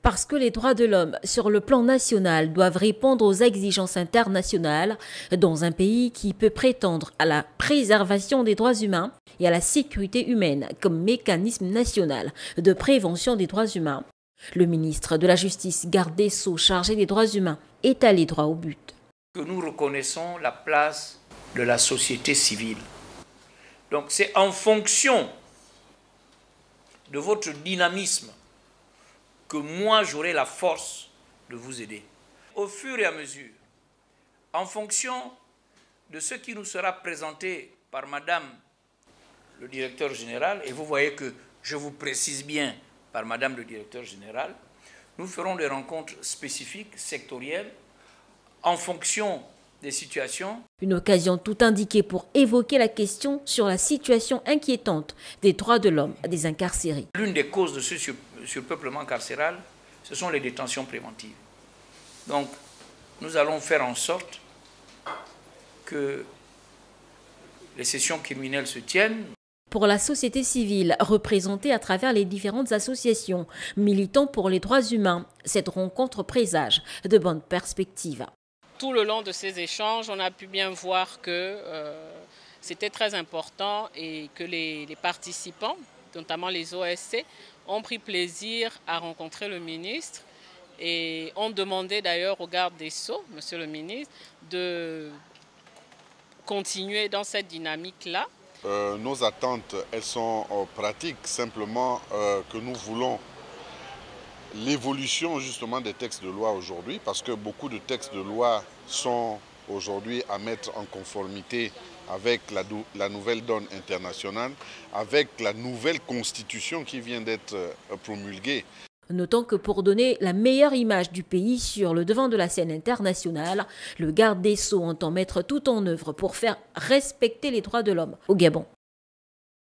Parce que les droits de l'homme sur le plan national doivent répondre aux exigences internationales dans un pays qui peut prétendre à la préservation des droits humains et à la sécurité humaine comme mécanisme national de prévention des droits humains. Le ministre de la Justice, garde des Sceaux, chargé des droits humains, est allé droit au but. Que nous reconnaissons la place de la société civile. Donc c'est en fonction de votre dynamisme que moi j'aurai la force de vous aider. Au fur et à mesure, en fonction de ce qui nous sera présenté par Madame le directeur général, et vous voyez que je vous précise bien par Madame le directeur général, nous ferons des rencontres spécifiques, sectorielles, en fonction des situations. Une occasion tout indiquée pour évoquer la question sur la situation inquiétante des droits de l'homme des incarcérés. L'une des causes de ce surpeuplement carcéral, ce sont les détentions préventives. Donc, nous allons faire en sorte que les sessions criminelles se tiennent. Pour la société civile, représentée à travers les différentes associations militant pour les droits humains, cette rencontre présage de bonnes perspectives. Tout le long de ces échanges, on a pu bien voir que c'était très important et que les participants, notamment les OSC, ont pris plaisir à rencontrer le ministre et ont demandé d'ailleurs au garde des Sceaux, monsieur le ministre, de continuer dans cette dynamique-là. Nos attentes, elles sont pratiques, simplement que nous voulons l'évolution justement des textes de loi aujourd'hui, parce que beaucoup de textes de loi sont aujourd'hui à mettre en conformité avec la nouvelle donne internationale, avec la nouvelle constitution qui vient d'être promulguée. Notons que pour donner la meilleure image du pays sur le devant de la scène internationale, le garde des Sceaux entend mettre tout en œuvre pour faire respecter les droits de l'homme au Gabon.